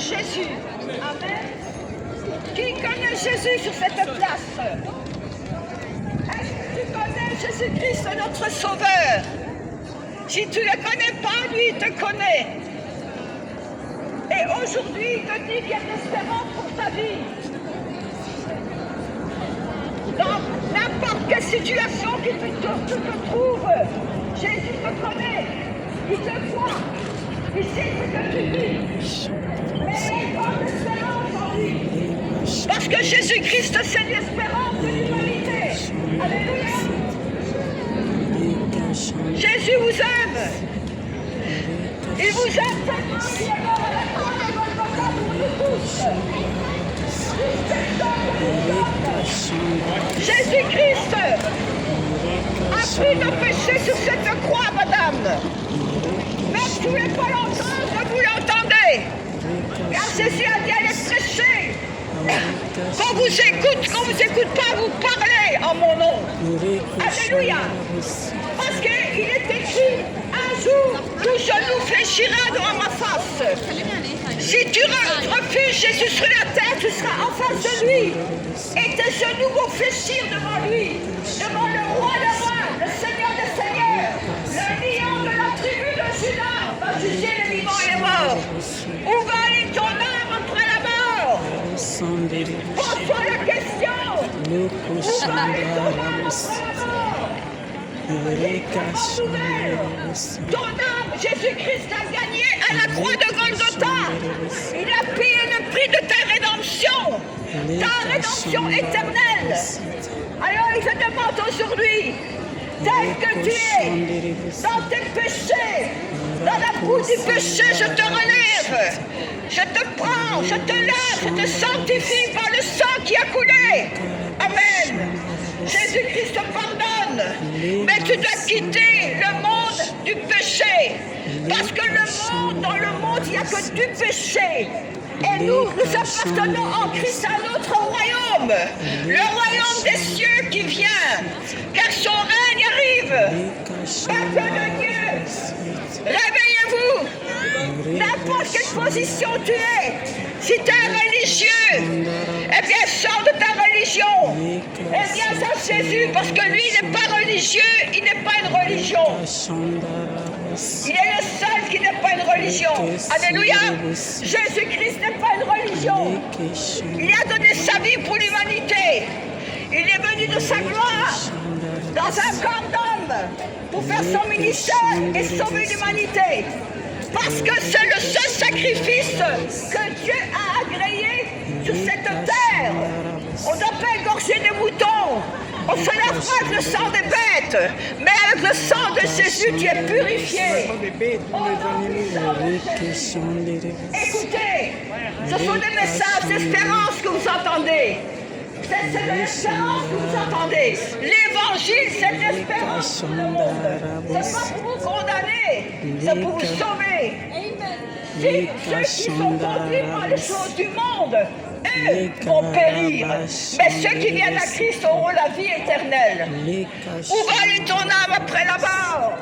Jésus. Amen. Qui connaît Jésus sur cette place? Est-ce que tu connais Jésus-Christ, notre Sauveur? Si tu ne le connais pas, lui, il te connaît. Et aujourd'hui, il te dit qu'il y a de l'espérance pour ta vie. Dans n'importe quelle situation que tu te trouves, Jésus te connaît. Il te voit. Il sait ce que tu vis. Mais il y a de l'espérance en lui. Parce que Jésus-Christ, c'est l'espérance de l'humanité. Alléluia. Jésus vous aime. Il vous aime tellement qu'il est mort à la croix de Golgotha pour nous tous. Jésus-Christ a pris nos péchés sur cette croix, madame. Même si vous n'êtes pas l'entendre, vous l'entendez. Car Jésus a dit allez prêcher. Qu'on vous écoute pas, vous parlez en mon nom. Alléluia. Parce qu'il est écrit, un jour, tout genou fléchira devant ma face. Si tu refuses Jésus sur la terre, tu seras en face de lui. Et tes genoux vont fléchir devant lui, devant le roi des rois, le Seigneur des seigneurs, le lion de la tribu de Judas, va juger les vivants et les morts. Où va aller ton âme après la mort? Pose-toi la question. Où va aller ton âme après la mort? Ton âme, Jésus-Christ l'a gagné à la croix de Golgotha. Il a payé le prix de ta rédemption éternelle. Alors il te demande aujourd'hui, tel que tu es, dans tes péchés, dans la boue du péché, je te relève. Je te prends, je te lave, je te sanctifie par le sang qui a coulé. Amen. Jésus-Christ te pardonne, mais tu dois quitter le monde du péché. Parce que dans le monde, il n'y a que du péché. Et nous appartenons en Christ à notre royaume. Le royaume des cieux qui vient. Car son règne arrive. Peuple de Dieu, réveillez-vous. N'importe quelle position tu es. Si tu es religieux, eh bien sors de ta religion. Eh bien ça Jésus, parce que lui il n'est pas religieux, il n'est pas une religion. Il est le seul qui n'est pas une religion. Alléluia. Jésus-Christ n'est pas une religion. Il a donné sa vie pour l'humanité. Il est venu de sa gloire dans un corps d'homme pour faire son ministère et sauver l'humanité. Parce que c'est le seul sacrifice que Dieu a agréé sur cette terre. On ne doit pas égorger des moutons. On se lave pas avec le sang des bêtes. Mais avec le sang de Jésus, tu es purifié. Écoutez, ce sont des messages d'espérance que vous entendez. C'est de l'espérance que vous entendez. L'évangile, c'est de l'espérance pour le monde. C'est pas pour vous condamner, c'est pour vous sauver. Si ceux qui sont conduits par les choses du monde, eux vont périr. Mais ceux qui viennent à Christ auront la vie éternelle. Où va aller ton âme après la mort?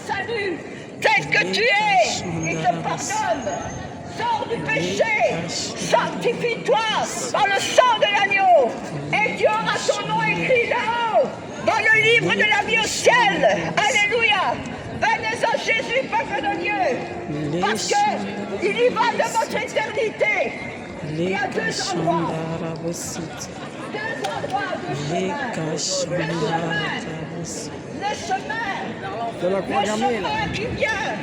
Salut, tel que tu es, il te pardonne. Sors du péché, sanctifie-toi par le sang de l'agneau, et tu auras ton nom écrit là-haut, dans le livre de la vie au ciel. Alléluia. Venez à Jésus, peuple de Dieu, parce qu'il y va de votre éternité. Il y a deux endroits. Le chemin qui vient,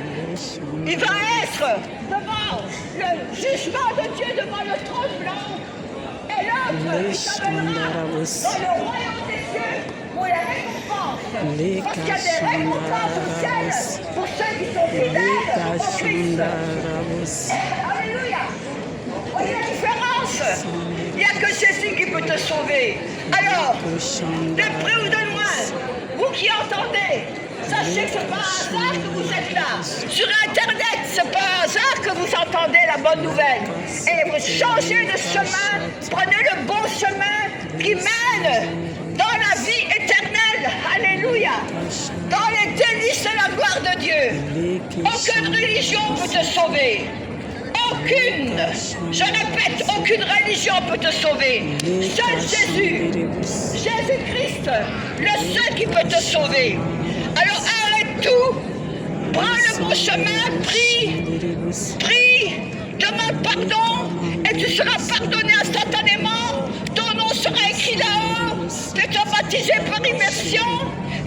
il va être devant le jugement de Dieu, devant le trône blanc, et l'autre, il s'amènera dans le royaume des cieux pour les récompenses. Parce qu'il y a des récompenses au ciel pour ceux qui sont fidèles au Christ. Alléluia. Voyez la différence? Il n'y a que Jésus qui peut te sauver. Alors, de près ou de loin, vous qui entendez, sachez que ce n'est pas un hasard que vous êtes là. Sur Internet, ce n'est pas un hasard que vous entendez la bonne nouvelle. Et vous changez de chemin, prenez le bon chemin qui mène dans la vie éternelle. Alléluia. Aucune religion peut te sauver. Aucune, je répète, aucune religion peut te sauver. Seul Jésus, Jésus-Christ, le seul qui peut te sauver. Alors arrête tout, prends le bon chemin, prie, demande pardon et tu seras pardonné instantanément. Ton nom sera écrit là-haut, tu seras baptisé par immersion,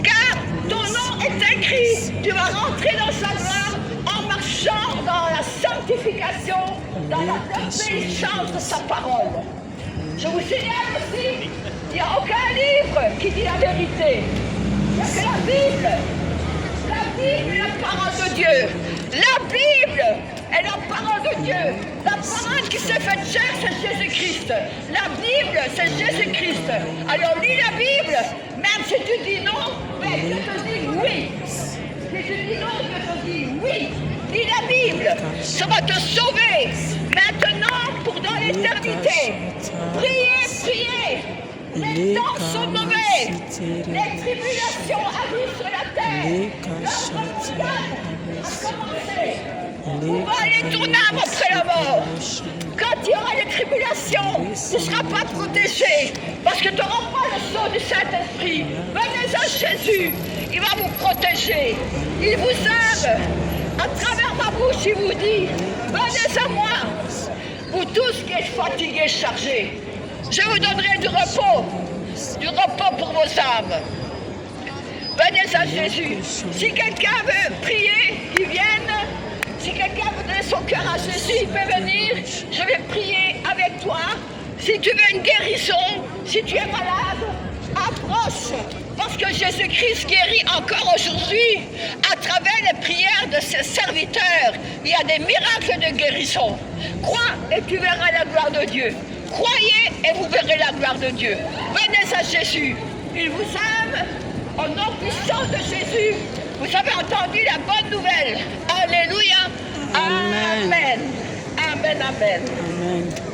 car ton nom est écrit. Tu vas rentrer dans sa gloire en marchant dans la sanctification, dans la obéissance de sa parole. Je vous signale aussi, il n'y a aucun livre qui dit la vérité. Il n'y a que la Bible. La Bible est la parole de Dieu. La Bible est la parole de Dieu. La parole qui s'est faite chair, c'est Jésus-Christ. La Bible, c'est Jésus-Christ. Alors lis la Bible, même si tu dis non, mais je te dis oui. Si tu dis non, je te dis oui. Lis la Bible, ça va te sauver maintenant pour dans l'éternité. Priez. Les temps sont mauvais. Les tribulations arrivent sur la terre. Le mondial a commencé. On va aller tourner après la mort. Quand il y aura les tribulations, tu ne seras pas protégé. Parce que tu n'auras pas le sceau du Saint-Esprit. Venez à Jésus. Il va vous protéger. Il vous aime. À travers ma bouche, il vous dit, venez à moi. Vous tous qui êtes fatigués, chargés. Je vous donnerai du repos pour vos âmes. Venez à Jésus. Si quelqu'un veut prier, qu'il vienne. Si quelqu'un veut donner son cœur à Jésus, il peut venir. Je vais prier avec toi. Si tu veux une guérison, si tu es malade, approche. Parce que Jésus-Christ guérit encore aujourd'hui à travers les prières de ses serviteurs. Il y a des miracles de guérison. Crois et tu verras la gloire de Dieu. Croyez et vous verrez la gloire de Dieu. Venez à Jésus. Il vous aime. Au nom puissant de Jésus, vous avez entendu la bonne nouvelle. Alléluia. Amen. Amen. Amen. Amen.